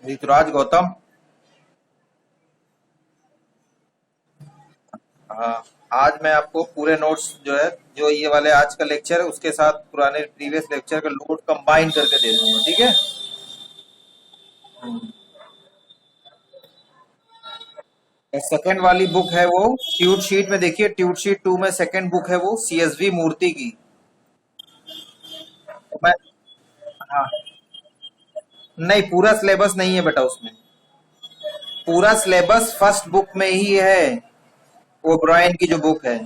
ऋतुराज गौतम। हाँ। आज मैं आपको पूरे नोट्स जो है, जो ये वाले आज का लेक्चर है उसके साथ पुराने प्रीवियस लेक्चर का नोट कंबाइन करके दे दूंगा, ठीक है। सेकंड वाली बुक है वो ट्यूट शीट में, देखिए ट्यूट शीट 2 में सेकंड बुक है वो सीएसवी मूर्ति की। तो मैं, हाँ, नहीं पूरा सिलेबस नहीं है बेटा उसमें। पूरा सिलेबस फर्स्ट बुक में ही है, ओब्रायन की जो बुक है।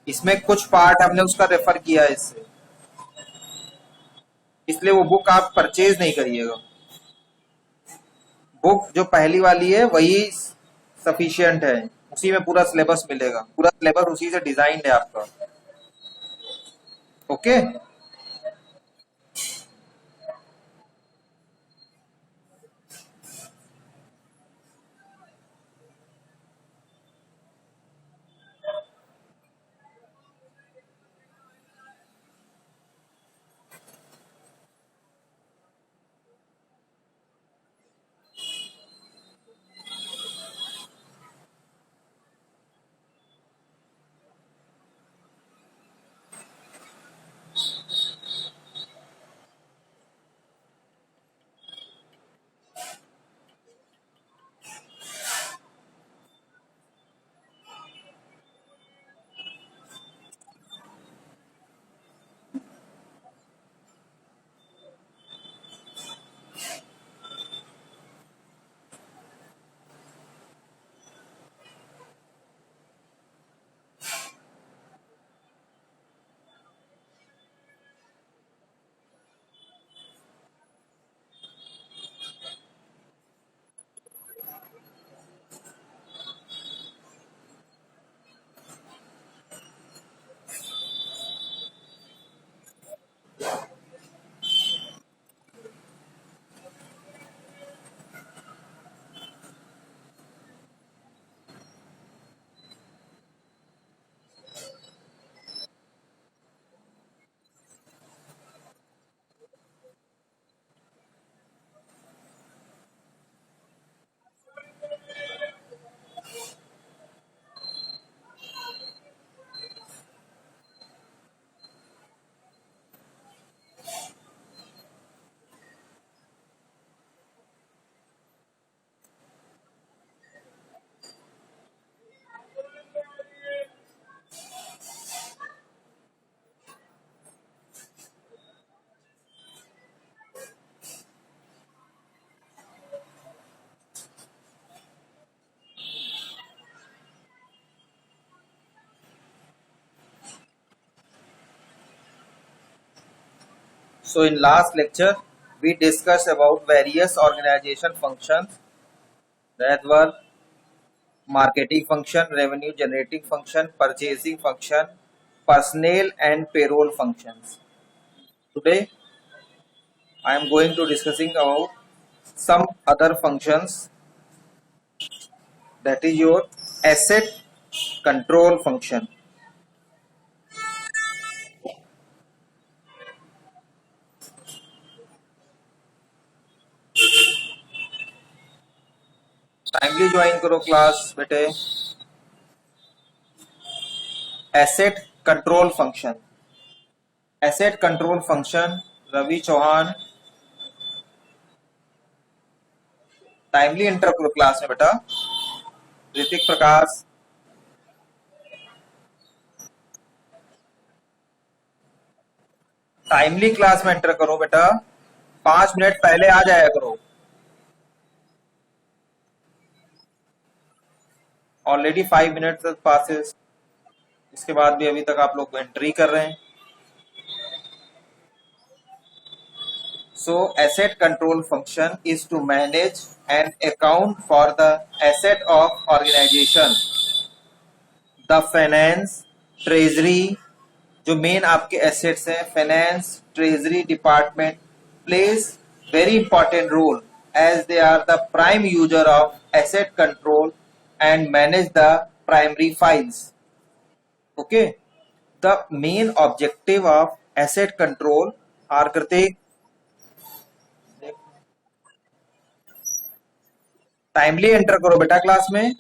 इसमें कुछ पार्ट हमने उसका रेफर किया है इससे, इसलिए वो बुक आप परचेज नहीं करिएगा। बुक जो पहली वाली है वही सफिशियंट है, उसी में पूरा सिलेबस मिलेगा, पूरा सिलेबस उसी से डिजाइंड है आपका। Okay. So in last lecture, we discussed about various organization functions that were marketing function, revenue generating function, purchasing function, personnel and payroll functions. Today, I am going to discussing about some other functions, that is your asset control function. Timely join करो class बेटे। Asset control function, asset control function, Ravi Chauhan timely enter करो class में बेटा। Hrithik Prakash timely class में enter करो बेटा, 5 minute पहले आ जाया करो। ऑलरेडी 5 मिनट पासेस, इसके बाद भी अभी तक आप लोग एंट्री कर रहे हैं। So asset control function is to manage and account for the asset of organization. The finance, treasury, जो मेन आपके एसेट्स हैं, finance treasury department plays very important role as they are the prime user of asset control and manage the primary files. Okay, the main objective of asset control are, Kritik, timely enter करो बेटा class में।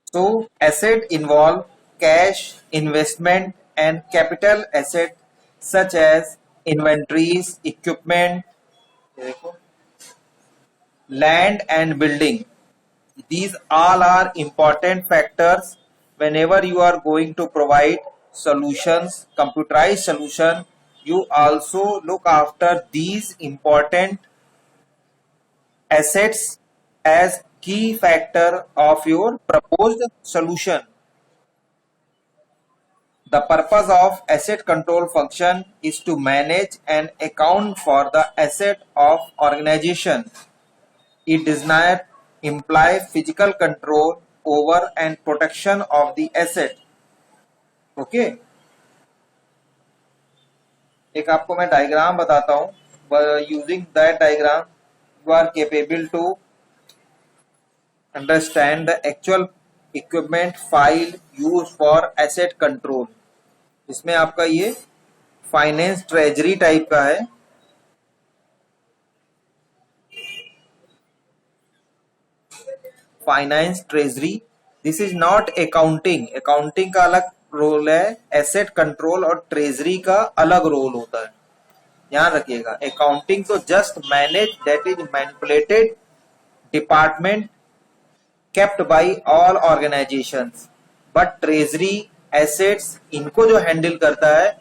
So asset involve cash, investment and capital asset such as inventories, equipment, land and building. These all are important factors whenever you are going to provide solutions, computerized solution. You also look after these important assets as key factor of your proposed solution. The purpose of asset control function is to manage and account for the asset of organization. It does not imply physical control over and protection of the asset. Okay? एक आपको मैं diagram बताता हूं. Using that diagram, you are capable to understand the actual equipment file used for asset control. इसमें आपका ये finance treasury type का है. Finance treasury, this is not accounting. Accounting का अलग रोल है, एसेट कंट्रोल और ट्रेजरी का अलग रोल होता है, ध्यान रखिएगा. अकाउंटिंग तो just manage, that is manipulated department kept bye all organisations. But treasury, assets, इनको जो हैंडल करता है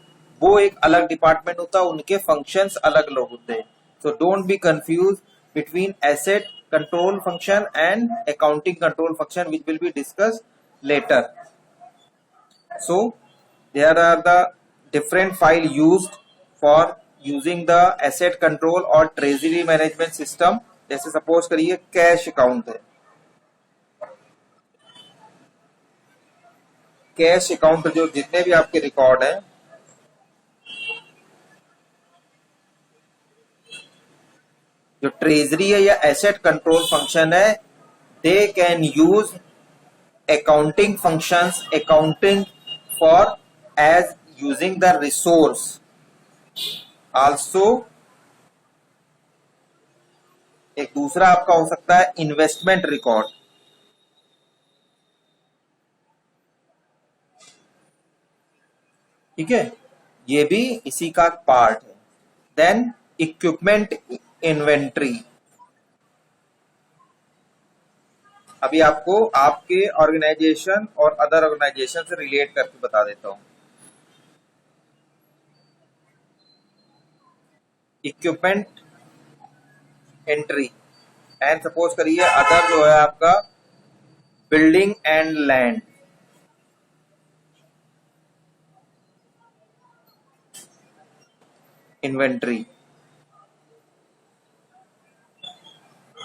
वो एक अलग डिपार्टमेंट होता है, उनके फंक्शंस अलग अलग होते हैं. So don't be confuse between asset control function and accounting control function, which will be discussed later. So there are the different file used for using the asset control or treasury management system. जैसे suppose करिए cash account है. Cash account जो जितने भी आपके record हैं, जो treasury है या एसेट कंट्रोल फंक्शन है, they can use accounting functions, accounting for as using the resource. Also एक दूसरा आपका हो सकता है इन्वेस्टमेंट रिकॉर्ड. ठीक है, ये भी इसी का पार्ट है. Then equipment inventory. अभी आपको आपके ऑर्गेनाइजेशन और अदर ऑर्गेनाइजेशन से रिलेट करके बता देता हूं. इक्विपमेंट एंट्री एंड सपोज करिए अदर जो है आपका बिल्डिंग एंड लैंड. इन्वेंट्री.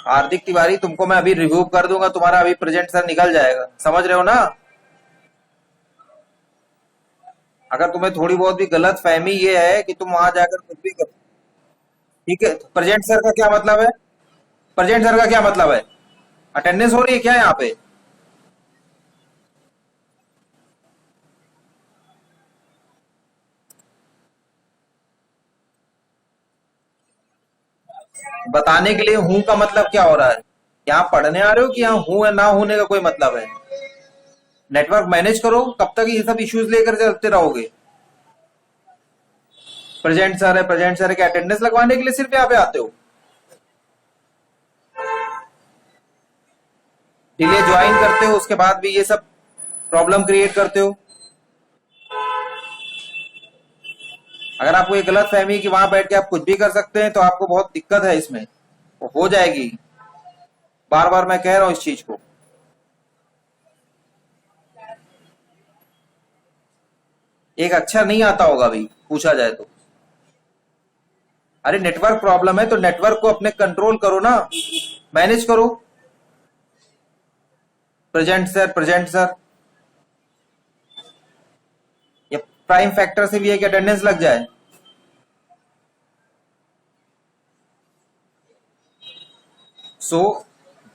हार्दिक तिवारी, तुमको मैं अभी रिव्यू कर दूंगा, तुम्हारा अभी प्रेजेंट सर निकल जाएगा. समझ रहे हो ना? अगर तुम्हें थोड़ी बहुत भी गलत फहमी ये है कि तुम वहां जाकर कुछ भी कर, ठीक है. प्रेजेंट सर का क्या मतलब है? प्रेजेंट सर का क्या मतलब है? अटेंडेंस हो रही है क्या यहाँ पे? बताने के लिए हूं का मतलब क्या हो रहा है? यहाँ पढ़ने आ रहे हो कि यहाँ हूं या ना होने का कोई मतलब है? नेटवर्क मैनेज करो. कब तक ये सब इश्यूज लेकर चलते रहोगे? प्रेजेंट सर है, प्रेजेंट सर है, क्या अटेंडेंस लगवाने के लिए सिर्फ यहाँ पे आते हो? डिले ज्वाइन करते हो, उसके बाद भी ये सब प्रॉब्लम क्रिएट करते हो. अगर आपको ये गलत फहमी कि वहां बैठ के आप कुछ भी कर सकते हैं तो आपको बहुत दिक्कत है इसमें. वो हो जाएगी. बार बार मैं कह रहा हूं इस चीज को. एक अक्षर नहीं आता होगा अभी पूछा जाए तो. अरे नेटवर्क प्रॉब्लम है तो नेटवर्क को अपने कंट्रोल करो ना, मैनेज करो. प्रेजेंट सर, प्रेजेंट सर, ये प्राइम फैक्टर से भी है कि अटेंडेंस लग जाए. So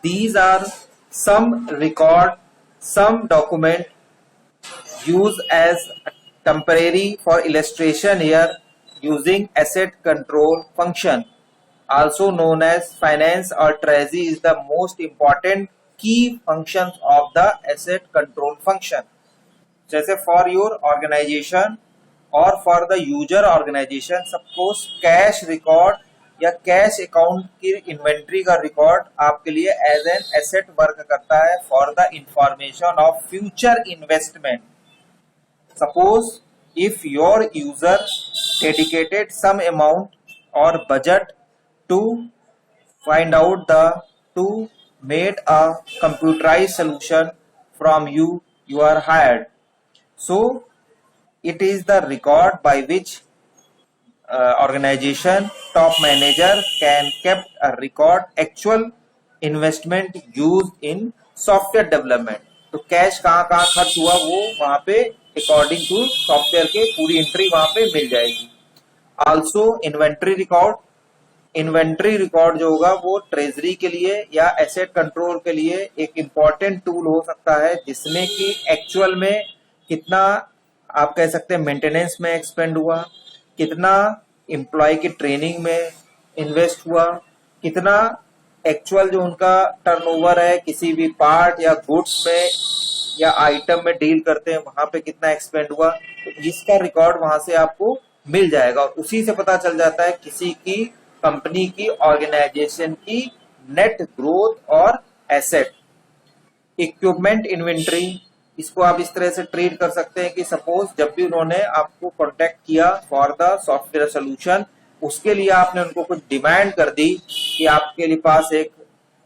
these are some record, some document used as temporary for illustration here. using asset control function, also known as finance or treasury, is the most important key functions of the asset control function. जैसे for your organization और for the user organization, suppose cash record या cash account की inventory का record आपके लिए as an asset work करता है for the information of future investment. Suppose if your user dedicated some amount or budget to find out the to made a computerized solution from you are hired, so it is the record by which organization top manager can kept a record actual investment used in software development. तो cash कहाँ कहाँ खर्च हुआ वो वहां पे according to software के पूरी एंट्री वहां पे मिल जाएगी. Also inventory record, inventory record जो होगा वो ट्रेजरी के लिए या एसेट कंट्रोल के लिए एक इम्पॉर्टेंट टूल हो सकता है, जिसमें कि एक्चुअल में कितना आप कह सकते हैं मेंटेनेंस में एक्सपेंड हुआ, कितना एम्प्लॉय की ट्रेनिंग में इन्वेस्ट हुआ, कितना एक्चुअल जो उनका टर्नओवर है किसी भी पार्ट या गुड्स में या आइटम में डील करते हैं वहां पे कितना एक्सपेंड हुआ, तो इसका रिकॉर्ड वहां से आपको मिल जाएगा. और उसी से पता चल जाता है किसी की कंपनी की ऑर्गेनाइजेशन की नेट ग्रोथ और एसेट. इक्विपमेंट इन्वेंट्री, इसको आप इस तरह से ट्रीट कर सकते हैं कि सपोज जब भी उन्होंने आपको कॉन्टेक्ट किया फॉर द सॉफ्टवेयर सोल्यूशन, उसके लिए आपने उनको कुछ डिमांड कर दी कि आपके लिए पास एक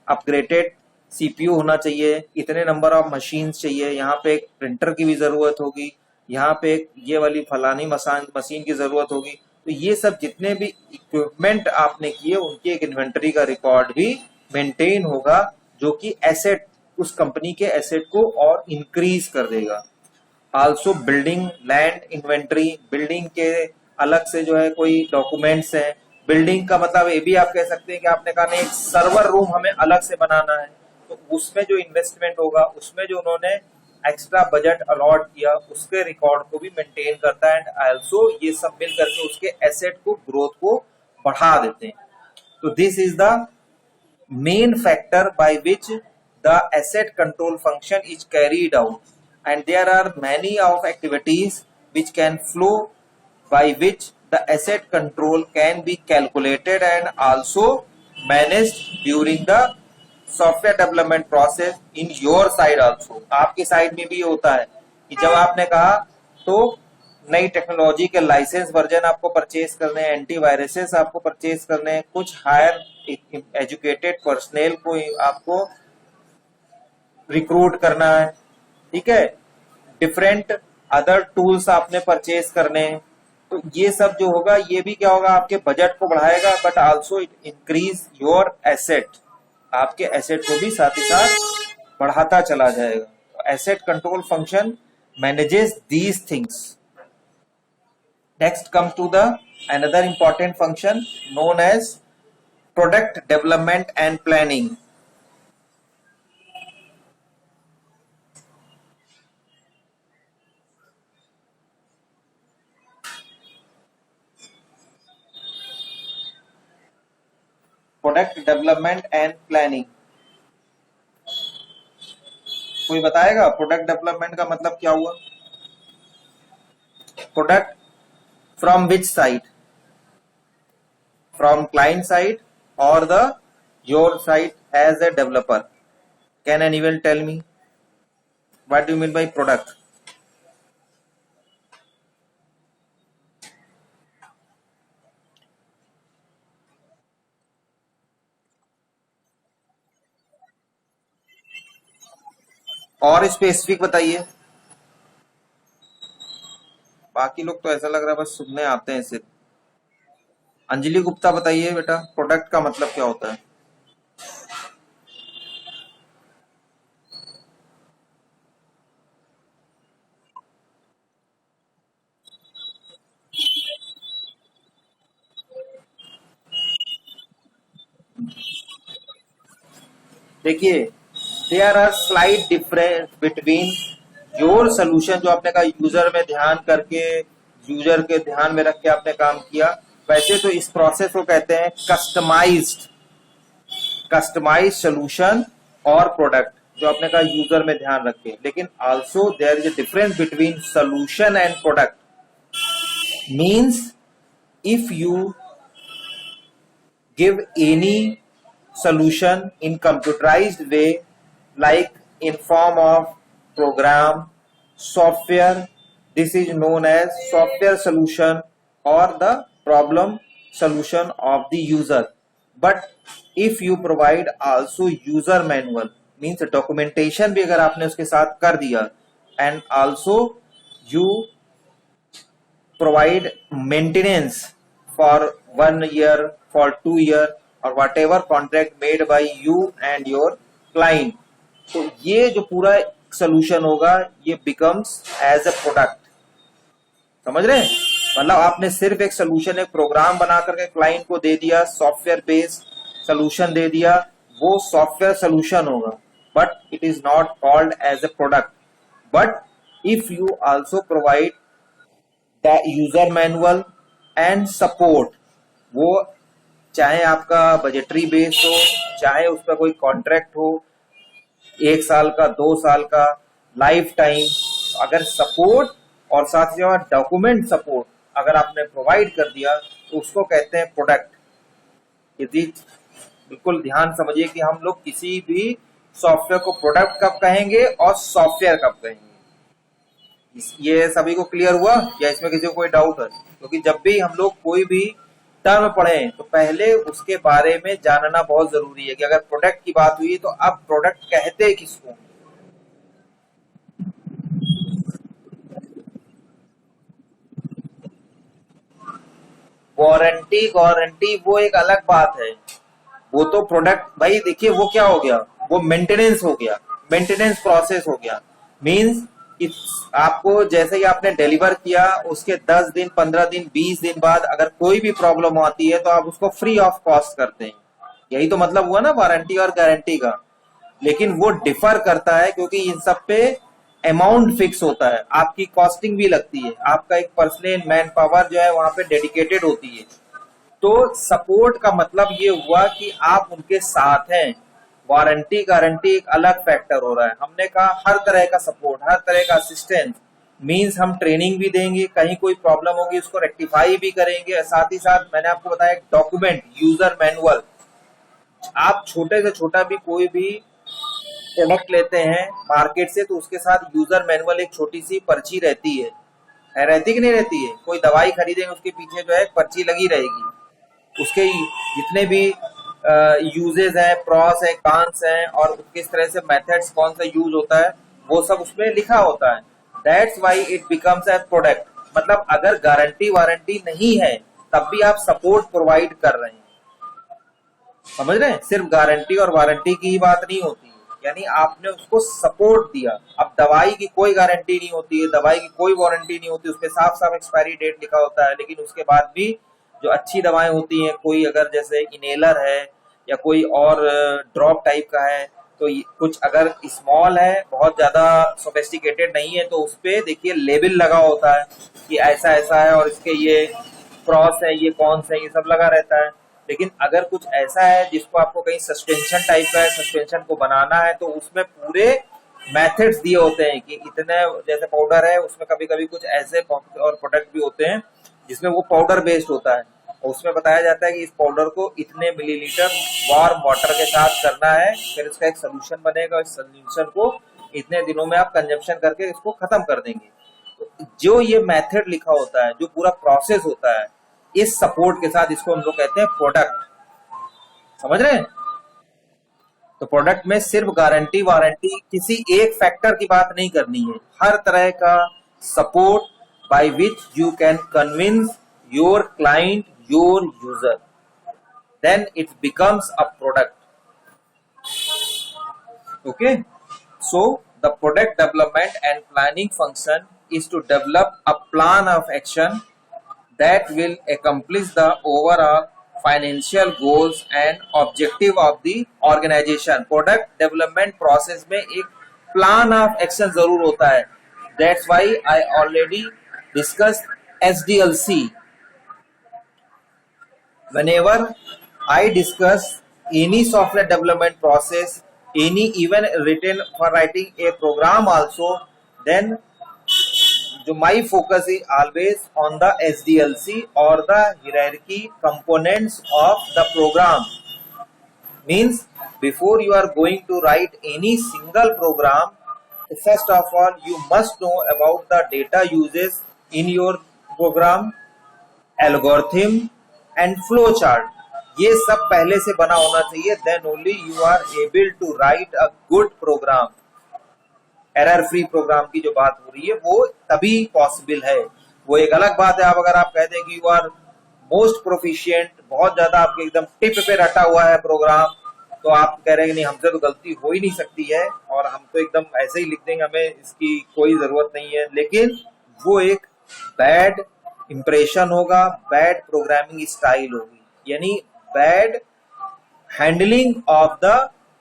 अपग्रेडेड सीपीयू होना चाहिए, इतने नंबर ऑफ मशीन चाहिए, यहाँ पे एक प्रिंटर की भी जरूरत होगी, यहाँ पे एक ये वाली फलानी मशीन की जरूरत होगी. तो ये सब जितने भी इक्विपमेंट आपने किए उनकी एक इन्वेंटरी का रिकॉर्ड भी मेंटेन होगा, जो कि एसेट उस कंपनी के एसेट को और इंक्रीज कर देगा. Also building land inventory, building के अलग से जो है कोई डॉक्यूमेंट्स हैं. बिल्डिंग का मतलब ये भी आप कह सकते हैं कि आपने कहा नहीं एक सर्वर रूम हमें अलग से बनाना है, तो उसमें जो इन्वेस्टमेंट होगा उसमें जो उन्होंने एक्स्ट्रा बजट अलॉट किया उसके रिकॉर्ड को भी मेंटेन करता है. एंड आल्सो ये सब मिल करके उसके एसेट को ग्रोथ को बढ़ा देते हैं. तो this is the main factor by which the asset control function is carried out, and there are many of activities which can flow by which the asset control can be calculated and also managed during the software development process in your side also. आपके side में भी होता है कि जब आपने कहा तो नई टेक्नोलॉजी के लाइसेंस वर्जन आपको परचेज करने हैं, एंटीवायरसेस आपको परचेज करने हैं, कुछ हायर एजुकेटेड पर्सनल को आपको रिक्रूट करना है, ठीक है, डिफरेंट अदर टूल्स आपने परचेज करने हैं. तो ये सब जो होगा ये भी क्या होगा आपके बजट को बढ़ाएगा, but also it increase your asset, आपके एसेट को भी साथ ही साथ बढ़ाता चला जाएगा. Asset control function manages these things. Next comes to the another important function known as product development and planning. Product development and planning, कोई बताएगा प्रोडक्ट डेवलपमेंट का मतलब क्या हुआ? Product from which side, from client side और the your side as a developer. Can anyone tell me what do you mean by product? और specific बताइए. बाकी लोग तो ऐसा लग रहा है बस सुनने आते हैं सिर्फ. अंजलि गुप्ता बताइए बेटा प्रोडक्ट का मतलब क्या होता है? देखिए there are slight difference between your solution, जो आपने कहा यूजर में ध्यान करके यूजर के ध्यान में रख के आपने काम किया। वैसे तो इस प्रोसेस को कहते हैं कस्टमाइज्ड सोल्यूशन और प्रोडक्ट, जो आपने कहा यूजर में ध्यान रखे। लेकिन also there is a difference between solution and product. Means if you give any solution in computerized way, like in form of program, software, this is known as software solution or the problem solution of the user. But if you provide also user manual, means documentation भी अगर आपने उसके साथ कर दिया, and also you provide maintenance for 1 year, for 2 year, or whatever contract made by you and your client, तो ये जो पूरा सोल्यूशन होगा ये becomes as a product। समझ रहे हैं? मतलब आपने सिर्फ एक सोल्यूशन, एक प्रोग्राम बना करके क्लाइंट को दे दिया, सॉफ्टवेयर बेस्ड सोल्यूशन दे दिया, वो सॉफ्टवेयर सोल्यूशन होगा, but it is not called as a product. But if you also provide the user manual and support, वो चाहे आपका बजटरी बेस्ड हो, चाहे उस पर कोई कॉन्ट्रैक्ट हो 1 साल का, 2 साल का, लाइफ टाइम, अगर सपोर्ट और साथ ही साथ डॉक्यूमेंट सपोर्ट अगर आपने प्रोवाइड कर दिया तो उसको कहते हैं प्रोडक्ट। यदि बिल्कुल ध्यान समझिए कि हम लोग किसी भी सॉफ्टवेयर को प्रोडक्ट कब कहेंगे और सॉफ्टवेयर कब कहेंगे। ये सभी को क्लियर हुआ या इसमें किसी को कोई डाउट है? क्योंकि जब भी हम लोग कोई भी टर्म पढ़ें तो पहले उसके बारे में जानना बहुत जरूरी है कि अगर प्रोडक्ट की बात हुई तो अब प्रोडक्ट कहते किसको। वारंटी वो एक अलग बात है, वो तो प्रोडक्ट भाई देखिए वो क्या हो गया, वो मेंटेनेंस हो गया, मेंटेनेंस प्रोसेस हो गया। मींस आपको जैसे ही आपने डिलीवर किया उसके 10 दिन, 15 दिन, 20 दिन बाद अगर कोई भी प्रॉब्लम आती है तो आप उसको फ्री ऑफ कॉस्ट करते हैं। यही तो मतलब हुआ ना वारंटी और गारंटी का। लेकिन वो डिफर करता है क्योंकि इन सब पे अमाउंट फिक्स होता है, आपकी कॉस्टिंग भी लगती है, आपका एक पर्सनल मैन पावर जो है वहां पे डेडिकेटेड होती है। तो सपोर्ट का मतलब ये हुआ कि आप उनके साथ हैं। वारंटी गारंटी एक अलग फैक्टर हो रहा है। हमने कहा हर तरह का सपोर्ट, हर तरह का असिस्टेंस, मींस हम ट्रेनिंग भी देंगे, कहीं कोई प्रॉब्लम होगी उसको रेक्टिफाई भी करेंगे। साथ ही साथ मैंने आपको बताया एक डॉक्यूमेंट, यूजर मैनुअल। आप छोटे से छोटा भी कोई भी प्रोडक्ट लेते हैं मार्केट से तो उसके साथ यूजर मैनुअल एक छोटी सी पर्ची रहती है, रहती कि नहीं रहती है? कोई दवाई खरीदेंगे उसके पीछे जो है पर्ची लगी रहेगी, उसके जितने भी यूजेस हैं, प्रॉस है, कॉन्स हैं और किस तरह से मेथड्स कौन सा यूज होता है वो सब उसमें लिखा होता है। That's why it becomes a product. मतलब अगर गारंटी वारंटी नहीं है तब भी आप सपोर्ट प्रोवाइड कर रहे हैं। समझ रहे हैं? सिर्फ गारंटी और वारंटी की ही बात नहीं होती है, यानी आपने उसको सपोर्ट दिया। अब दवाई की कोई गारंटी नहीं होती है, दवाई की कोई वारंटी नहीं होती, उसपे साफ साफ एक्सपायरी डेट लिखा होता है। लेकिन उसके बाद भी जो अच्छी दवाएं होती हैं, कोई अगर जैसे इनहेलर है या कोई और ड्रॉप टाइप का है, तो कुछ अगर स्मॉल है, बहुत ज्यादा सोफिस्टिकेटेड नहीं है, तो उसपे देखिए लेबल लगा होता है कि ऐसा ऐसा है और इसके ये प्रॉस है, ये कौन है, ये सब लगा रहता है। लेकिन अगर कुछ ऐसा है जिसको आपको कहीं सस्पेंशन टाइप का है, सस्पेंशन को बनाना है, तो उसमें पूरे मेथड्स दिए होते हैं कि इतने, जैसे पाउडर है उसमें कभी कभी कुछ ऐसे और प्रोडक्ट भी होते हैं जिसमें वो पाउडर बेस्ड होता है और उसमें बताया जाता है कि इस पाउडर को इतने मिलीलीटर वार्म वाटर के साथ करना है, फिर इसका एक सोल्यूशन बनेगा, इस सोल्यूशन को इतने दिनों में आप कंजम्पशन करके इसको खत्म कर देंगे। तो जो ये मेथड लिखा होता है, जो पूरा प्रोसेस होता है, इस सपोर्ट के साथ इसको हम लोग कहते हैं प्रोडक्ट। समझ रहे हैं? तो प्रोडक्ट में सिर्फ गारंटी वारंटी किसी एक फैक्टर की बात नहीं करनी है, हर तरह का support by which you can convince your client, your user, then it becomes a product. Okay, so the product development and planning function is to develop a plan of action that will accomplish the overall financial goals and objective of the organization। Product development process में एक plan of action जरूर होता है। That's why I already discussed SDLC. Whenever I discuss any software development process, any even written for writing a program also, then my focus is always on the SDLC or the hierarchy components of the program. Means before you are going to write any single program, first of all you must know about the data uses in your program, algorithm and flow chart. ये सब पहले से बना होना चाहिए, then only you are able to write a good program. Error free program की जो बात हो रही है वो तभी पॉसिबल है. वो एक अलग बात है आप अगर आप कह दें कि यू आर मोस्ट प्रोफिशिएंट, बहुत ज्यादा आपके एकदम टिप पे रटा हुआ है प्रोग्राम, तो आप कह रहे हैं कि नहीं हमसे तो गलती हो ही नहीं सकती है और हम तो एकदम ऐसे ही लिख देंगे, हमें इसकी कोई जरूरत नहीं है. लेकिन वो एक बैड इंप्रेशन होगा, बैड प्रोग्रामिंग स्टाइल होगी, यानी bad handling of the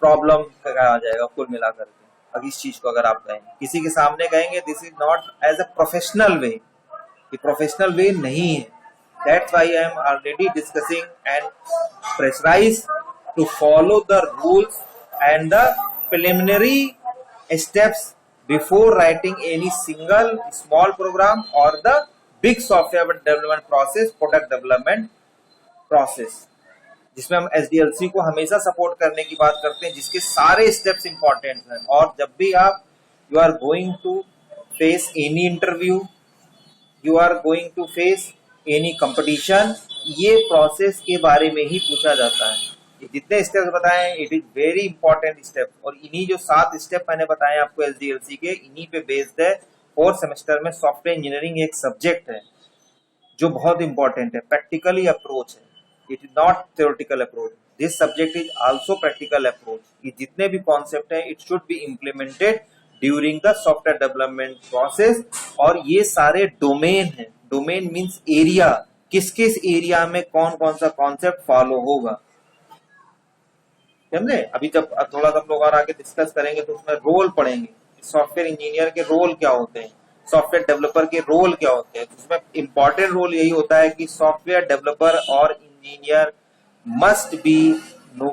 problem कहा जाएगा कुल मिलाकर के. अब इस चीज को अगर आप कहें किसी के सामने कहेंगे this is not as a professional way, ये प्रोफेशनल वे नहीं है. That's why I am already discussing and pressurize to follow the rules and the preliminary steps before writing any single small program और the big software development process, product development process, जिसमें हम SDLC को हमेशा support करने की बात करते हैं, जिसके सारे स्टेप्स इंपॉर्टेंट हैं. और जब भी आप you are going to face any interview, you are going to face any competition, ये प्रोसेस के बारे में ही पूछा जाता है. ये जितने स्टेप्स बताए it is very important step, और इन्हीं जो 7 स्टेप मैंने बताए आपको SDLC के, इन्हीं पे बेस्ड है. 4th सेमेस्टर में सॉफ्टवेयर इंजीनियरिंग एक सब्जेक्ट है जो बहुत इंपॉर्टेंट है, प्रैक्टिकली अप्रोच है. It is not theoretical approach. This subject is also practical approach. ये जितने भी कॉन्सेप्ट है it should be implemented during the software development process. और ये सारे डोमेन है. डोमेन मीन्स एरिया, किस किस एरिया में कौन कौन सा कॉन्सेप्ट फॉलो होगा, समझे. अभी जब थोड़ा सा हम लोग और आगे डिस्कस करेंगे तो उसमें रोल पढ़ेंगे, सॉफ्टवेयर इंजीनियर के रोल क्या होते हैं, सॉफ्टवेयर डेवलपर के रोल क्या होते हैं. उसमें इंपॉर्टेंट रोल यही होता है कि सॉफ्टवेयर डेवलपर और engineer must be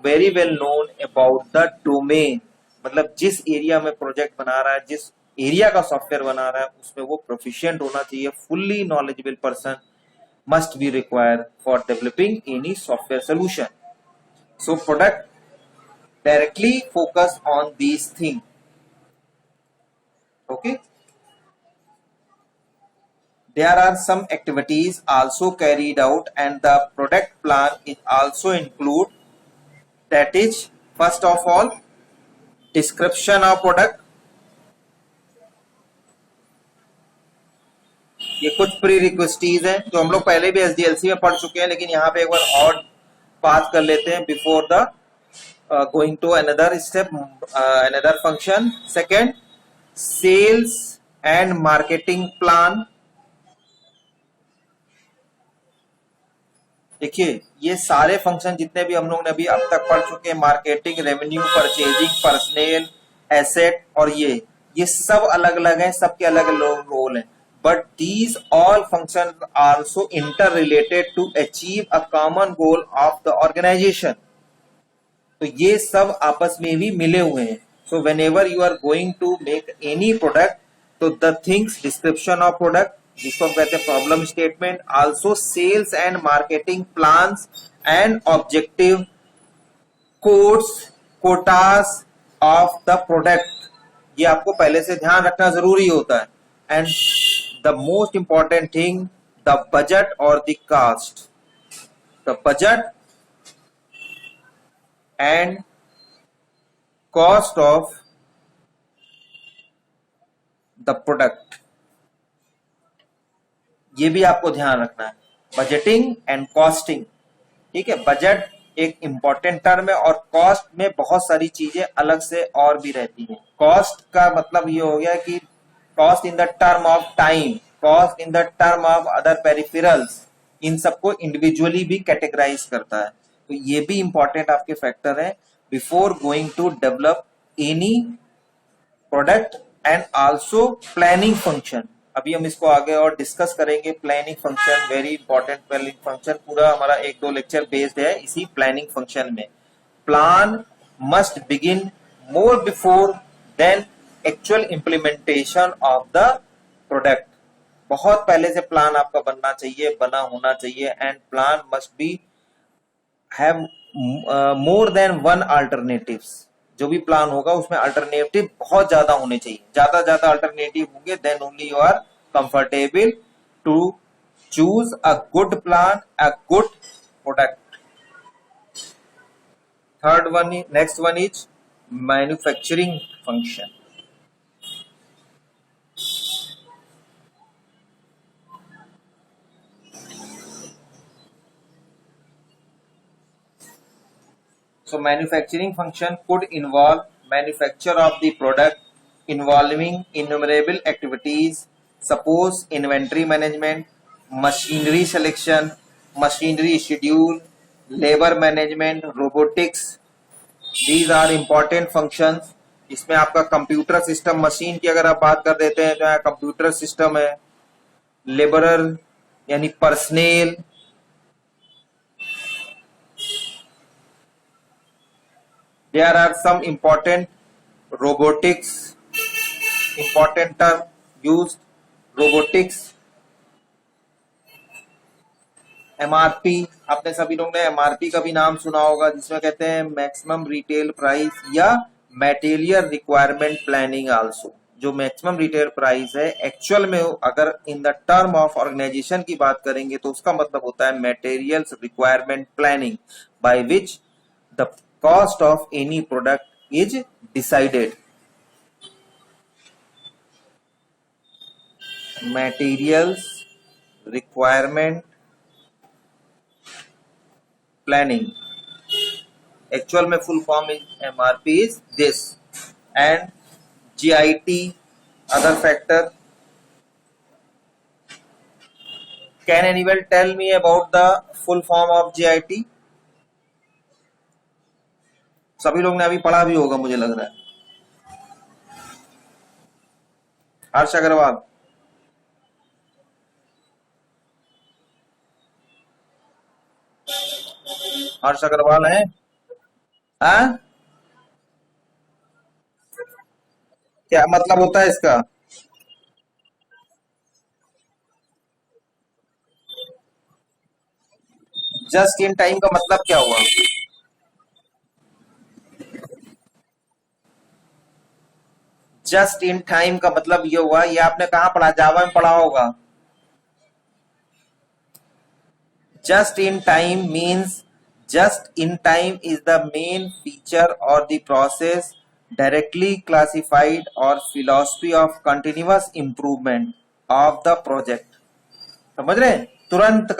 very well known about the domain. मतलब जिस एरिया में प्रोजेक्ट बना रहा है, जिस एरिया का सॉफ्टवेयर बना रहा है, उसमें वो प्रोफिशिएंट होना चाहिए. Fully knowledgeable person must be required for developing any software solution. So product directly focus on these thing. Okay. There are some activities also carried out and the product plan is also include. That is, first of all, description of product. ये कुछ pre रिक्वेस्टीज हैं जो हम लोग पहले भी SDLC में पढ़ चुके हैं, लेकिन यहाँ पे एक बार और बात कर लेते हैं before the going to another step, another function. Second, sales and marketing plan. देखिए ये सारे फंक्शन जितने भी हम लोग ने अभी अब तक पढ़ चुके हैं, marketing, revenue, purchasing, personal, asset, और ये सब अलग अलग हैं, सबके अलग अलग रोल हैं. But these all function also interrelated to achieve a common goal of the organisation. तो ये सब आपस में भी मिले हुए हैं. So whenever you are going to make any product, तो the things, description of product, जिसको हम कहते हैं problem statement, also sales and marketing plans and objective, codes, quotas of the product, ये आपको पहले से ध्यान रखना जरूरी होता है. And the most important thing, the budget और the cost. The budget and cost of the product, ये भी आपको ध्यान रखना है. बजटिंग एंड कॉस्टिंग, ठीक है. बजट एक इंपॉर्टेंट टर्म है और कॉस्ट में बहुत सारी चीजें अलग से और भी रहती हैं. कॉस्ट का मतलब ये हो गया कि cost in the term of time, cost in the term of other peripherals, इन सबको इंडिविजुअली भी कैटेगराइज करता है. तो ये भी इंपॉर्टेंट आपके फैक्टर है before going to develop any product. And also planning function, अभी हम इसको आगे और डिस्कस करेंगे। Planning function very important. Planning function पूरा हमारा 1-2 लेक्चर बेस्ड है इसी प्लानिंग फंक्शन में। Plan must begin more before than actual implementation of the product. बहुत पहले से प्लान आपका बनना चाहिए, बना होना चाहिए। And plan must be have more than one alternatives. जो भी प्लान होगा उसमें अल्टरनेटिव बहुत ज्यादा होने चाहिए। ज्यादा अल्टरनेटिव होंगे then only you are comfortable to choose a good plan, a good product. Next one is manufacturing function. So manufacturing function could involve manufacture of the product involving innumerable activities. Suppose inventory management, machinery selection, machinery schedule, labor management, robotics. These are important functions. इसमें आपका computer system, machine की अगर आप बात कर देते हैं तो यहाँ कंप्यूटर सिस्टम है। लेबरर यानी personnel, there are some important robotics, important term used, robotics, MRP. आपने सभी लोग ने एमआरपी का भी नाम सुना होगा, जिसमें कहते हैं मैक्सिमम रिटेल प्राइस या मटेरियल रिक्वायरमेंट प्लानिंग आल्सो। जो मैक्सिमम रिटेल प्राइस है एक्चुअल में अगर in the term of organization की बात करेंगे तो उसका मतलब होता है materials requirement planning, by which the cost of any product is decided. Materials requirement planning, actual में full form is MRP is this, and GIT other factor. Can anyone tell me about the full form of GIT? सभी लोग ने अभी पढ़ा भी होगा मुझे लग रहा है। हर्ष अग्रवाल, हर्ष अग्रवाल है? हाँ, क्या मतलब होता है इसका? जस्ट इन टाइम का मतलब क्या हुआ? जस्ट इन टाइम का मतलब ये हुआ, ये आपने कहां पढ़ा? जावा में पढ़ा होगा। Just in time means, just in time is the main feature और द प्रोसेस डायरेक्टली क्लासिफाइड और philosophy of continuous improvement of the project. समझ रहे हैं? तुरंत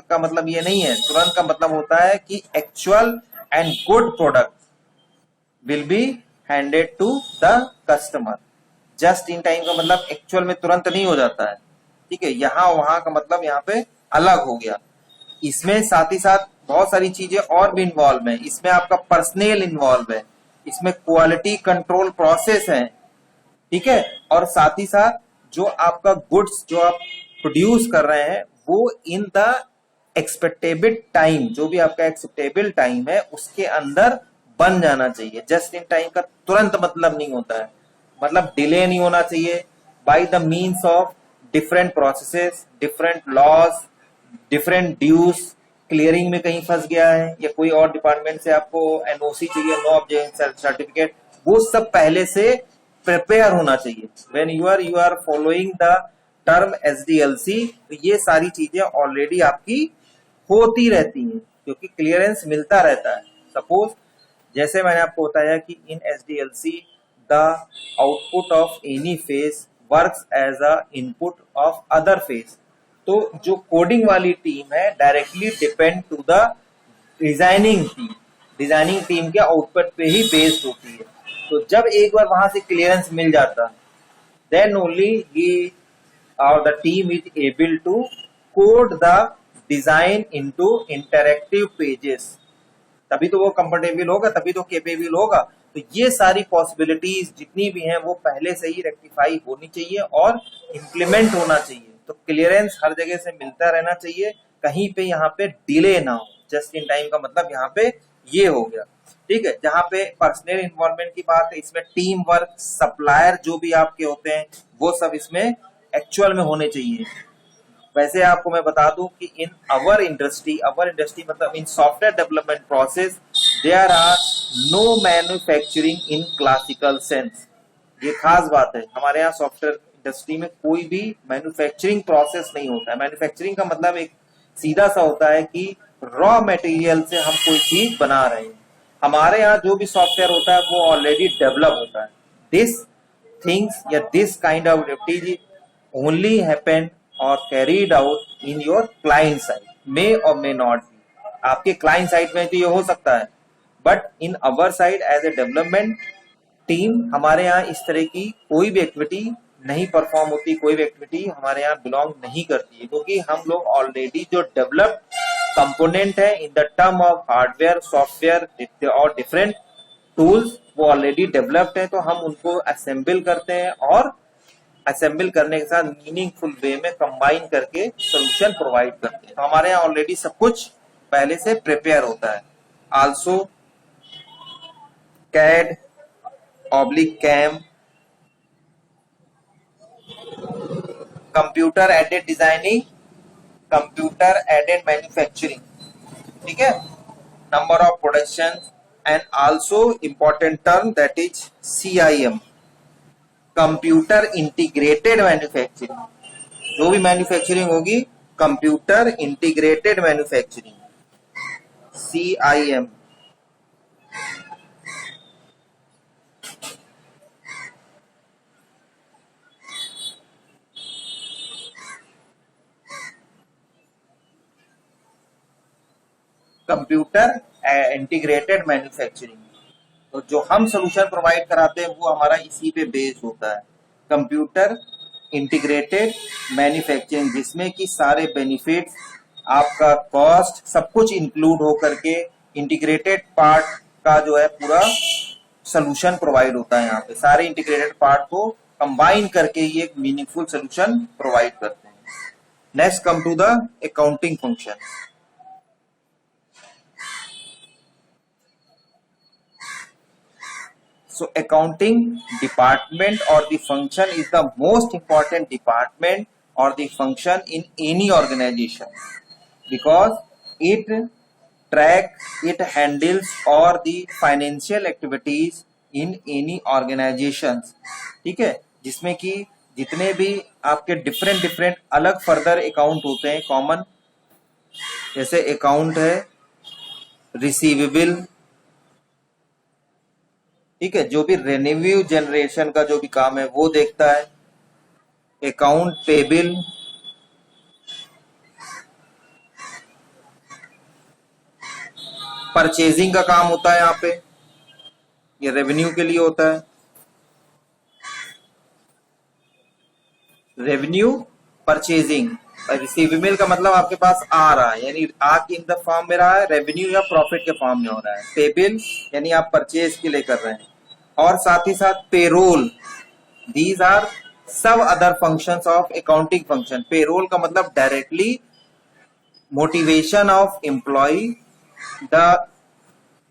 का मतलब ये नहीं है। तुरंत का मतलब होता है कि actual and good product will be handed to the customer. Just in time का मतलब एक्चुअल में तुरंत नहीं हो जाता है, ठीक है। यहां वहां का मतलब यहाँ पे अलग हो गया। इसमें साथ ही साथ बहुत सारी चीजें और भी इन्वॉल्व है। इसमें आपका पर्सनल इन्वॉल्व है, इसमें क्वालिटी कंट्रोल प्रोसेस है, ठीक है। और साथ ही साथ जो आपका गुड्स जो आप प्रोड्यूस कर रहे हैं वो इन द एक्सपेक्टेबल टाइम, जो भी आपका एक्सेप्टेबल टाइम है उसके अंदर बन जाना चाहिए। जस्ट इन टाइम का तुरंत मतलब नहीं होता है, मतलब डिले नहीं होना चाहिए। By the means of different processes, different laws, different dues, clearing में कहीं फंस गया है या कोई और डिपार्टमेंट से आपको एनओसी चाहिए, नो ऑब्जेक्शन सर्टिफिकेट, वो सब पहले से प्रिपेयर होना चाहिए। When you are following the term SDLC, तो ये सारी चीजें ऑलरेडी आपकी होती रहती हैं क्योंकि क्लियरेंस मिलता रहता है। सपोज जैसे मैंने आपको बताया कि in SDLC the output of any phase works as a input of other phase. तो जो कोडिंग वाली टीम है directly depend to the designing team के आउटपुट पे ही बेस्ड होती है। तो जब एक बार वहां से क्लियरेंस मिल जाता है देन ओनली ही और the team is able to code the design into interactive pages. तभी तो वो कंफर्टेबल होगा, तभी तो केपेबल होगा। तो ये सारी पॉसिबिलिटीज जितनी भी हैं वो पहले से ही रेक्टिफाई होनी चाहिए और इम्प्लीमेंट होना चाहिए। तो क्लियरेंस हर जगह से मिलता रहना चाहिए, कहीं पे यहाँ पे डिले ना हो। जस्ट इन टाइम का मतलब यहाँ पे ये हो गया, ठीक है। जहाँ पे पर्सनल इन्वॉल्वमेंट की बात है, इसमें टीम वर्क, सप्लायर जो भी आपके होते हैं वो सब इसमें एक्चुअल में होने चाहिए। वैसे आपको मैं बता दूं कि इन अवर इंडस्ट्री मतलब in software development process there are no manufacturing in classical sense. ये खास बात है, हमारे यहाँ सॉफ्टवेयर इंडस्ट्री में कोई भी मैन्युफैक्चरिंग प्रोसेस नहीं होता है। मैन्युफैक्चरिंग का मतलब एक सीधा सा होता है कि रॉ मटेरियल से हम कोई चीज बना रहे हैं। हमारे यहाँ जो भी सॉफ्टवेयर होता है वो ऑलरेडी डेवलप होता है। दिस थिंग्स या this kind of activity only happen और carried out in your client side, may or may not be. आपके क्लाइंट साइड में तो ये हो सकता है, but in our side as a development team हमारे यहाँ इस तरह की कोई भी एक्टिविटी नहीं परफॉर्म होती, कोई भी एक्टिविटी हमारे यहाँ बिलोंग नहीं करती है, क्योंकि हम लोग ऑलरेडी जो डेवलप्ड कंपोनेंट है इन the term of hardware, software और डिफरेंट टूल्स वो ऑलरेडी डेवलप्ड है, तो हम उनको असेंबल करते हैं और असेंबल करने के साथ मीनिंगफुल वे में कंबाइन करके सोल्यूशन प्रोवाइड करते हैं। तो हमारे यहाँ ऑलरेडी सब कुछ पहले से प्रिपेयर होता है। Also CAD oblique CAM, computer aided designing, computer aided manufacturing, ठीक है, number of production and also important term that is CIM, computer integrated manufacturing. जो भी मैन्युफैक्चरिंग होगी computer integrated manufacturing, CIM। Computer integrated manufacturing. तो जो हम solution provide कराते हैं वो हमारा इसी पे बेस्ड होता है, कंप्यूटर इंटीग्रेटेड मैन्युफैक्चरिंग, जिसमें कि सारे बेनिफिट्स, आपका कॉस्ट सब कुछ इंक्लूड हो करके इंटीग्रेटेड पार्ट का जो है पूरा सोल्यूशन प्रोवाइड होता है। यहाँ पे सारे इंटीग्रेटेड पार्ट को कंबाइन करके ये एक मीनिंगफुल सोल्यूशन प्रोवाइड करते हैं। Next come to the accounting function. So accounting department or the function is the most important department or the function in any organization, because it handles all the financial activities in any organizations, ठीक है, जिसमें कि जितने भी आपके different अलग further account होते हैं कॉमन, जैसे अकाउंट है रिसीवेबल, ठीक है, जो भी रेवेन्यू जनरेशन का जो भी काम है वो देखता है, अकाउंट पेबल, परचेजिंग का काम होता है यहाँ पे, ये रेवेन्यू के लिए होता है, रेवेन्यू परचेजिंग। रिसीवेबल का मतलब आपके पास आ रहा है, यानी आके इन द फॉर्म में रहा है, रेवेन्यू या प्रॉफिट के फॉर्म में हो रहा है, पेबल यानी आप परचेज के लिए कर रहे हैं, और साथ ही साथ पेरोल। दीज आर सब other functions of accounting function. Payroll का मतलब directly motivation of employ, the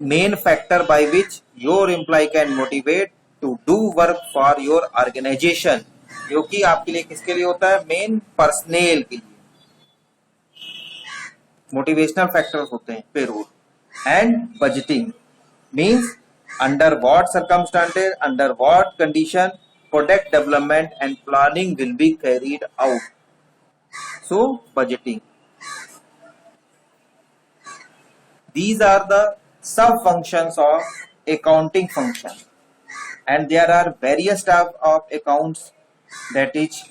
main factor by which your employ can motivate to do work for your organization, जो कि आपके लिए किसके लिए होता है, मेन पर्सनेल के लिए मोटिवेशनल फैक्टर्स होते हैं payroll. And budgeting means under what circumstances, under what condition product development and planning will be carried out. So budgeting. These are the sub functions of accounting function, and there are various types of accounts that is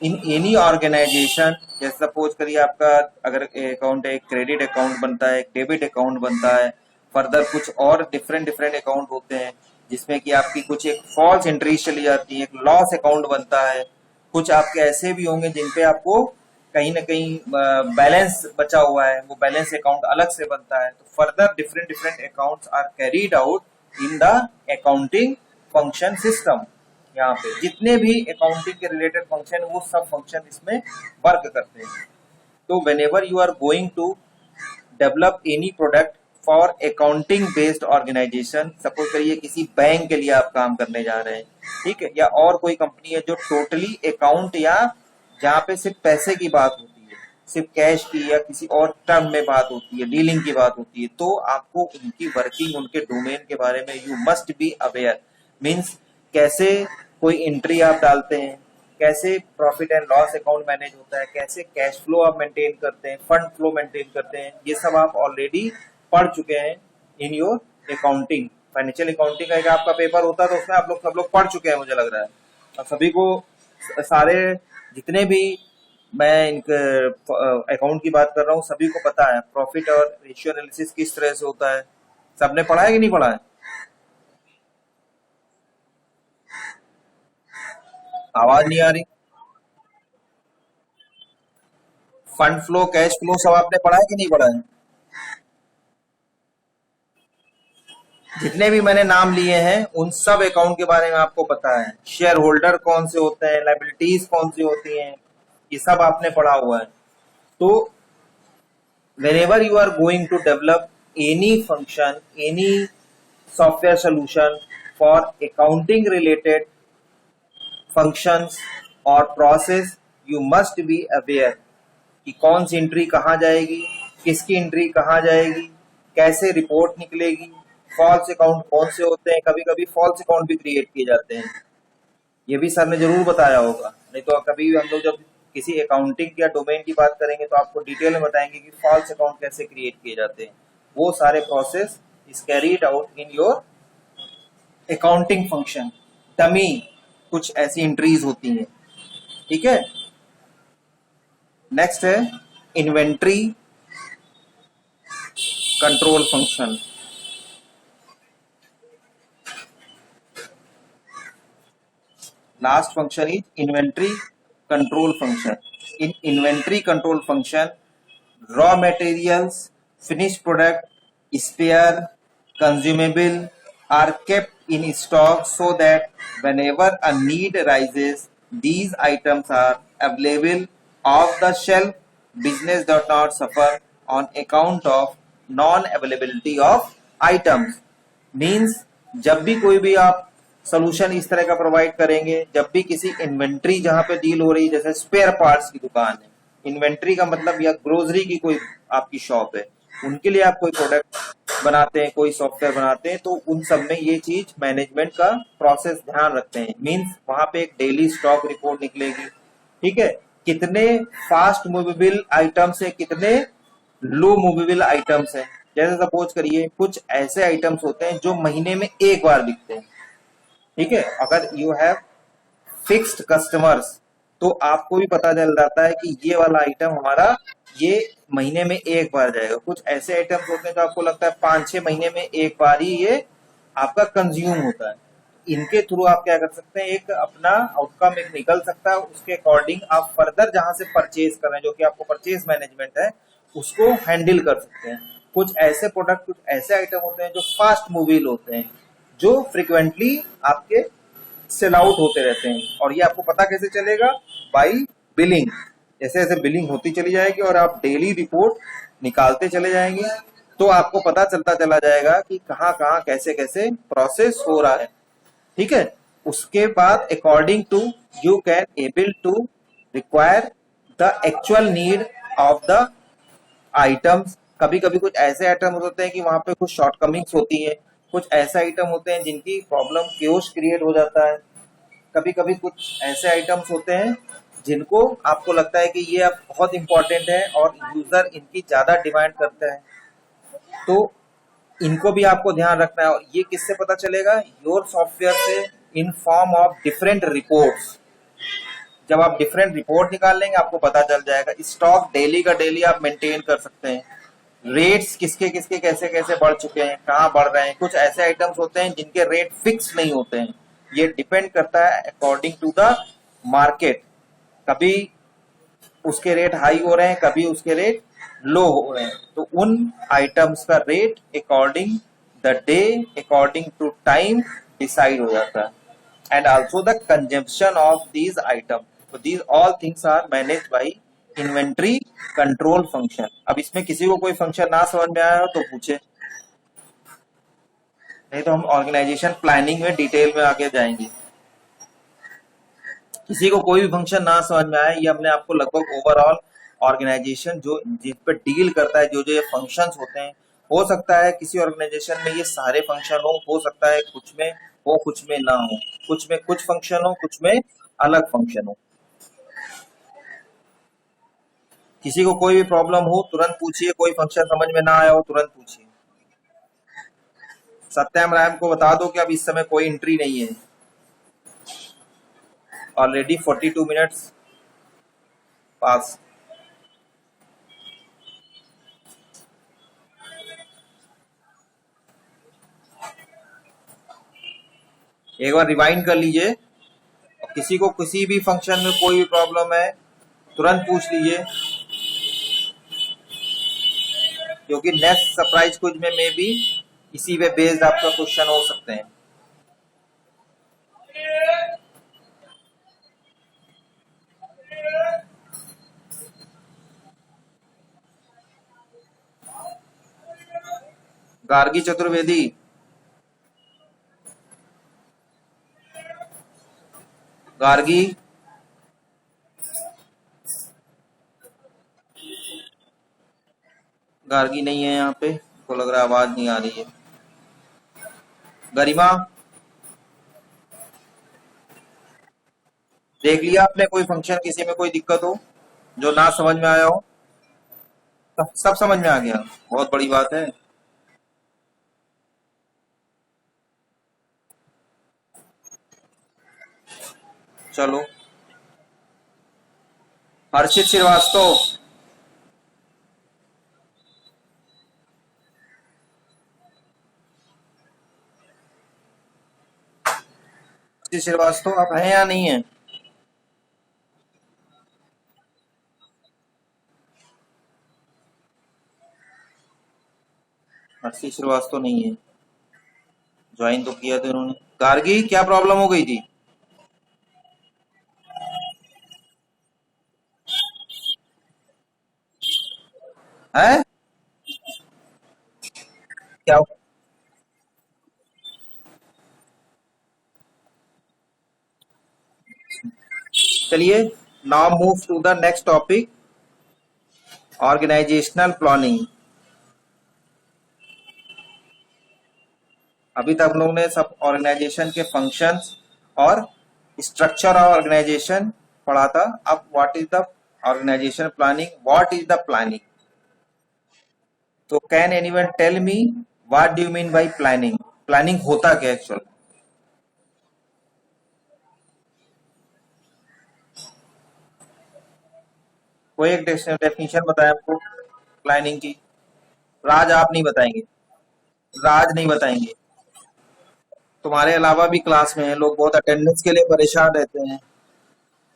in any organization. जैसे suppose करिए आपका अगर account है, credit account बनता है, debit account बनता है, further कुछ और डिफरेंट अकाउंट होते हैं जिसमें कि आपकी कुछ एक फॉल्स एंट्री चली जाती है, एक लॉस अकाउंट बनता है, कुछ आपके ऐसे भी होंगे जिन पे आपको कहीं ना कहीं बैलेंस बचा हुआ है, वो बैलेंस अकाउंट अलग से बनता है। तो further different accounts are carried out in the accounting function system. यहाँ पे जितने भी अकाउंटिंग के रिलेटेड फंक्शन वो सब फंक्शन इसमें वर्क करते हैं। तो whenever you are going to develop any product for accounting based organization, suppose करिए किसी बैंक के लिए आप काम करने जा रहे हैं, ठीक है, या और कोई कंपनी है जो टोटली अकाउंट या जहाँ पे सिर्फ पैसे की बात होती है, सिर्फ कैश की या किसी और टर्म में बात होती है, डीलिंग की बात होती है, तो आपको उनकी वर्किंग, उनके डोमेन के बारे में you must be aware. Means कैसे कोई एंट्री आप डालते हैं, कैसे profit and loss account manage होता है, कैसे कैश फ्लो आप मेंटेन करते हैं, फंड फ्लो मेंटेन करते हैं, ये सब आप ऑलरेडी पढ़ चुके हैं in your accounting. Financial accounting का आपका पेपर होता है तो उसमें आप लोग सब लोग पढ़ चुके हैं मुझे लग रहा है। और सभी को सारे जितने भी मैं इनके अकाउंट की बात कर रहा हूँ सभी को पता है प्रॉफिट और रेशियो एनालिसिस किस तरह से होता है। सबने पढ़ा है कि नहीं पढ़ा है? आवाज नहीं आ रही। फंड फ्लो, कैश फ्लो सब आपने पढ़ा है कि नहीं पढ़ा है? जितने भी मैंने नाम लिए हैं उन सब अकाउंट के बारे में आपको पता है। शेयर होल्डर कौन से होते हैं, लाइबिलिटीज कौन सी होती हैं, ये सब आपने पढ़ा हुआ है। तो whenever you are going to develop any function, any software solution for accounting related functions or process, you must be aware कि कौन सी एंट्री कहाँ जाएगी, किसकी एंट्री कहाँ जाएगी, कैसे रिपोर्ट निकलेगी, फॉल्स अकाउंट कौन से होते हैं। कभी कभी फॉल्स अकाउंट भी क्रिएट किए जाते हैं, ये भी सर ने जरूर बताया होगा। नहीं तो कभी भी हम लोग जब किसी अकाउंटिंग या डोमेन की बात करेंगे तो आपको डिटेल में बताएंगे कि फॉल्स अकाउंट कैसे क्रिएट किए जाते हैं। वो सारे process is carried out in your accounting function. Dummy कुछ ऐसी एंट्रीज होती हैं, ठीक है। नेक्स्ट है inventory control function. Last function is inventory control function. In inventory control function, raw materials, finished product, spare, consumable are kept in stock so that whenever a need arises, these items are available off the shelf. Business does not suffer on account of non-availability of items. Means जब भी कोई भी आप solution इस तरह का provide करेंगे, जब भी किसी इन्वेंट्री जहां पे डील हो रही, जैसे स्पेयर पार्ट्स की दुकान है, इन्वेंट्री का मतलब या ग्रोसरी की कोई आपकी शॉप है, उनके लिए आप कोई प्रोडक्ट बनाते हैं, कोई सॉफ्टवेयर बनाते हैं, तो उन सब में ये चीज मैनेजमेंट का प्रोसेस ध्यान रखते हैं। मीन्स वहां पे एक डेली स्टॉक रिपोर्ट निकलेगी, ठीक है, कितने फास्ट मूवेबल आइटम्स है, कितने लो मूवेबल आइटम्स है। जैसे सपोज करिए कुछ ऐसे आइटम्स होते हैं जो महीने में एक बार बिकते हैं, ठीक है। अगर यू हैव फिक्स्ड कस्टमर्स तो आपको भी पता चल जाता है कि ये वाला आइटम हमारा ये महीने में एक बार जाएगा। कुछ ऐसे आइटम्स होते हैं जो आपको लगता है 5-6 महीने में एक बार ही ये आपका कंज्यूम होता है। इनके थ्रू आप क्या कर सकते हैं, एक अपना आउटकम एक निकल सकता है, उसके अकॉर्डिंग आप फर्दर जहां से परचेज कर रहे हैं, जो कि आपको परचेज मैनेजमेंट है, उसको हैंडल कर सकते हैं। कुछ ऐसे प्रोडक्ट, कुछ ऐसे आइटम होते हैं जो फास्ट मूवेबल होते हैं, जो फ्रिक्वेंटली आपके सेल आउट होते रहते हैं। और ये आपको पता कैसे चलेगा? By billing. जैसे जैसे बिलिंग होती चली जाएगी और आप डेली रिपोर्ट निकालते चले जाएंगे तो आपको पता चलता चला जाएगा कि कहाँ कहाँ कैसे कैसे प्रोसेस हो रहा है, ठीक है। उसके बाद according to you can able to require the actual need of the items. कभी कभी कुछ ऐसे आइटम होते हैं कि वहां पे कुछ शॉर्टकमिंग्स होती है, कुछ ऐसे आइटम होते हैं जिनकी प्रॉब्लम क्योस क्रिएट हो जाता है। कभी कभी कुछ ऐसे आइटम्स होते हैं जिनको आपको लगता है कि ये अब बहुत इंपॉर्टेंट है और यूजर इनकी ज्यादा डिमांड करते हैं, तो इनको भी आपको ध्यान रखना है। और ये किससे पता चलेगा? योर सॉफ्टवेयर से, in form of different reports. जब आप डिफरेंट रिपोर्ट निकाल लेंगे आपको पता चल जाएगा। स्टॉक डेली का डेली आप मेंटेन कर सकते हैं, रेट्स किसके किसके कैसे कैसे बढ़ चुके हैं, कहाँ बढ़ रहे हैं। कुछ ऐसे आइटम्स होते हैं जिनके रेट फिक्स नहीं होते हैं, ये डिपेंड करता है अकॉर्डिंग टू द मार्केट। कभी उसके रेट हाई हो रहे हैं, कभी उसके रेट लो हो रहे हैं, तो उन आइटम्स का rate according the day according to time decide हो जाता है, and also the consumption of these item. तो these all things are manage by inventory control function. अब इसमें किसी को कोई फंक्शन ना समझ में आया हो तो पूछे, नहीं तो हम ऑर्गेनाइजेशन प्लानिंग में डिटेल में आगे जाएंगे। किसी को कोई भी फंक्शन ना समझ में आए, ये हमने आपको लगभग ओवरऑल ऑर्गेनाइजेशन जो जिस पे डील करता है, जो जो ये फंक्शंस होते हैं, हो सकता है किसी ऑर्गेनाइजेशन में ये सारे फंक्शन हो सकता है कुछ में हो कुछ में ना हो, कुछ में कुछ फंक्शन हो कुछ में अलग फंक्शन हो। किसी को कोई भी प्रॉब्लम हो तुरंत पूछिए, कोई फंक्शन समझ में ना आया हो तुरंत पूछिए। सत्यम राम को बता दो कि अब इस समय कोई एंट्री नहीं है, ऑलरेडी 42 मिनट्स पास। एक बार रिवाइंड कर लीजिए, किसी को किसी भी फंक्शन में कोई भी प्रॉब्लम है तुरंत पूछ लीजिए, क्योंकि नेक्स्ट सरप्राइज क्विज में भी इसी पे बेस्ड आपका क्वेश्चन हो सकते हैं। गार्गी चतुर्वेदी, गार्गी गार्गी नहीं है यहाँ पे, तो लग रहा है आवाज नहीं आ रही है। गरिमा, देख लिया आपने कोई फंक्शन, किसी में कोई दिक्कत हो जो ना समझ में आया हो? सब समझ में आ गया, बहुत बड़ी बात है। चलो, हर्षित श्रीवास्तव, हर्षित श्रीवास्तव आप हैं या नहीं है? हर्षित श्रीवास्तव नहीं है, ज्वाइन तो किया था उन्होंने। गार्गी, क्या प्रॉब्लम हो गई थी? है क्या? चलिए, now move to the next topic, organizational planning. अभी तक हम लोग ने सब ऑर्गेनाइजेशन के फंक्शंस और स्ट्रक्चर ऑफ ऑर्गेनाइजेशन पढ़ा था। अब what is the organisation planning, what is the planning? तो can anyone tell me what do you mean by planning? Planning होता क्या एक्चुअल? कोई एक डेफिनेशन बताए आपको प्लानिंग की। राज आप नहीं बताएंगे, राज नहीं बताएंगे। तुम्हारे अलावा भी क्लास में है लोग, बहुत अटेंडेंस के लिए परेशान रहते हैं,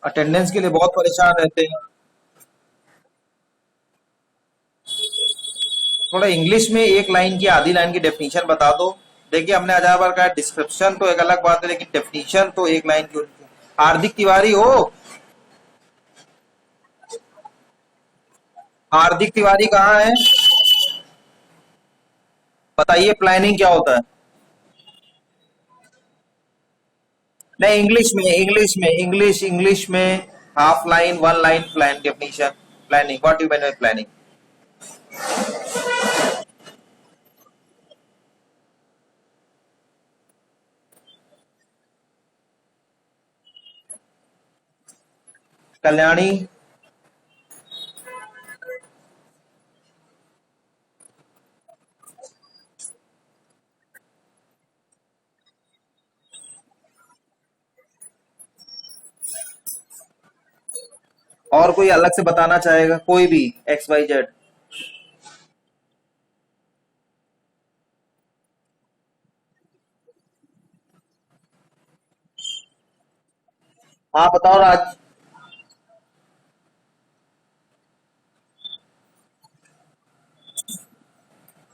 अटेंडेंस के लिए बहुत परेशान रहते हैं। थोड़ा इंग्लिश में एक लाइन की आधी लाइन की डेफिनेशन बता दो। देखिए, हमने 1000 बार कहा डिस्क्रिप्शन तो एक अलग बात है, लेकिन डेफिनेशन तो एक लाइन की होती है। हार्दिक तिवारी हो, हार्दिक तिवारी कहाँ है? बताइए प्लानिंग क्या होता है? नहीं, इंग्लिश में, इंग्लिश में, इंग्लिश में half line, one line plan definition. Planning, what you mean by planning? Kalyani, और कोई अलग से बताना चाहेगा? कोई भी एक्स वाई जेड। हाँ बताओ राज।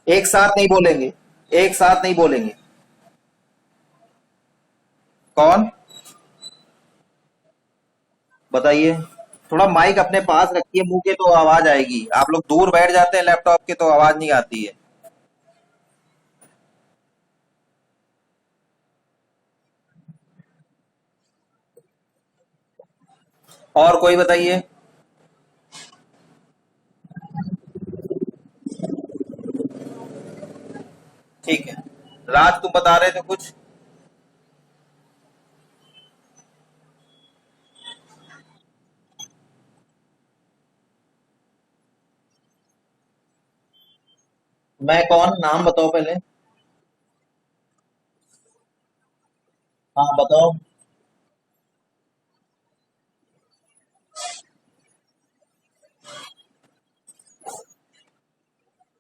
एक साथ नहीं बोलेंगे। एक साथ नहीं बोलेंगे। कौन बताइए? थोड़ा माइक अपने पास रखिए मुंह के तो आवाज आएगी। आप लोग दूर बैठ जाते हैं लैपटॉप के तो आवाज नहीं आती है। और कोई बताइए। ठीक है, राज तुम बता रहे थे कुछ। मैं कौन, नाम बताओ पहले। हाँ बताओ।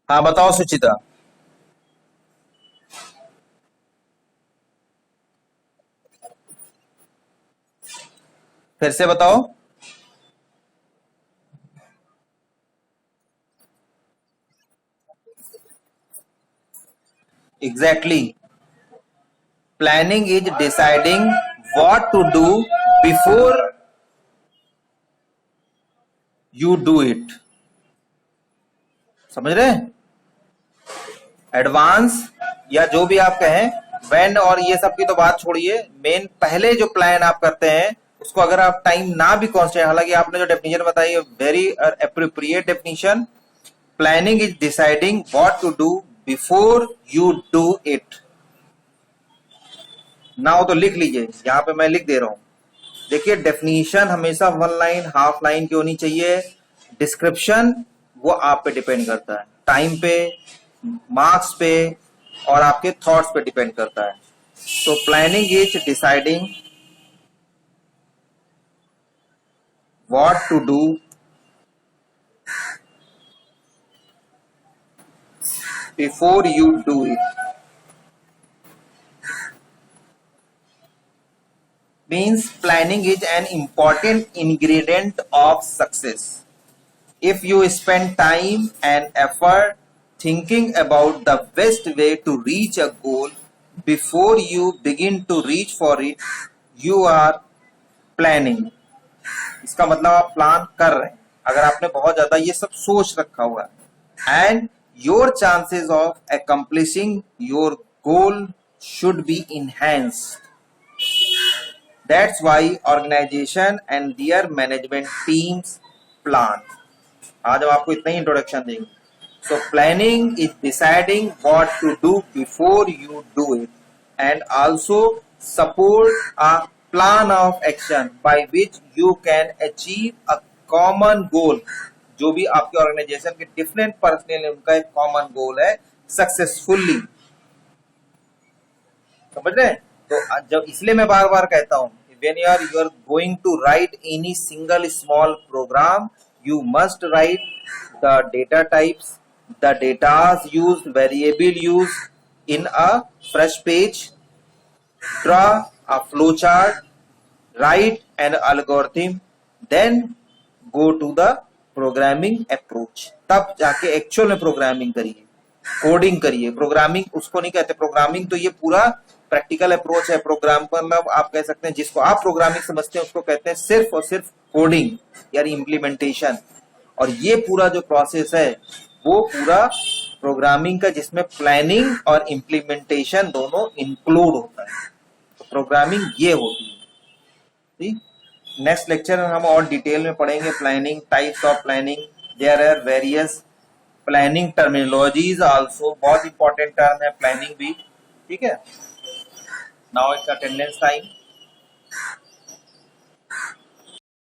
हाँ बताओ सुचिता। फिर से बताओ। Exactly, planning is deciding what to do before you do it. समझ रहे हैं? एडवांस या जो भी आप कहें, व्हेन और ये सब की तो बात छोड़िए, मेन पहले जो प्लान आप करते हैं उसको अगर आप टाइम ना भी कॉन्स्टेंट, हालांकि आपने जो डेफिनेशन बताई है very appropriate definition. Planning is deciding what to do before you do it. ना हो तो लिख लीजिए, यहां पे मैं लिख दे रहा हूं। देखिए, डेफिनेशन हमेशा वन लाइन हाफ लाइन की होनी चाहिए। डिस्क्रिप्शन वो आप पे डिपेंड करता है, टाइम पे, मार्क्स पे और आपके थॉट्स पे डिपेंड करता है। तो planning is deciding what to do before you do it. Means planning is an important ingredient of success. If you spend time and effort thinking about the best way to reach a goal before you begin to reach for it, you are planning. इसका मतलब आप plan कर रहे हैं, अगर आपने बहुत ज्यादा ये सब सोच रखा हुआ है। And your chances of accomplishing your goal should be enhanced. That's why organization and their management teams plan. आज हम आपको इतना ही इंट्रोडक्शन देंगे। So planning is deciding what to do before you do it, and also support a plan of action by which you can achieve a common goal. जो भी आपके organisation के different personal है उनका एक कॉमन गोल है, successfully. समझ रहे हैं? तो जब इसलिए मैं बार बार कहता हूं, when you are going to write any single small program, you must write the data types, the datas used, variable used in a fresh page, draw a flowchart, write an algorithm, then go to the programming approach. तब जाके actual में programming करिए, coding करिए। Programming उसको नहीं कहते, programming तो ये पूरा प्रैक्टिकल अप्रोच है। प्रोग्राम मतलब आप कह सकते हैं जिसको आप प्रोग्रामिंग समझते हैं उसको कहते हैं सिर्फ और सिर्फ कोडिंग यानी इम्प्लीमेंटेशन। और ये पूरा जो प्रोसेस है वो पूरा प्रोग्रामिंग का, जिसमें प्लानिंग और इम्प्लीमेंटेशन दोनों इंक्लूड होता है। तो प्रोग्रामिंग ये होती है। ठीक, नेक्स्ट लेक्चर में हम और डिटेल में पढ़ेंगे planning, types of planning, there are various planning terminologies also. बहुत इंपॉर्टेंट टर्म है प्लानिंग भी। ठीक है, नाउ इट्स अटेंडेंस टाइम।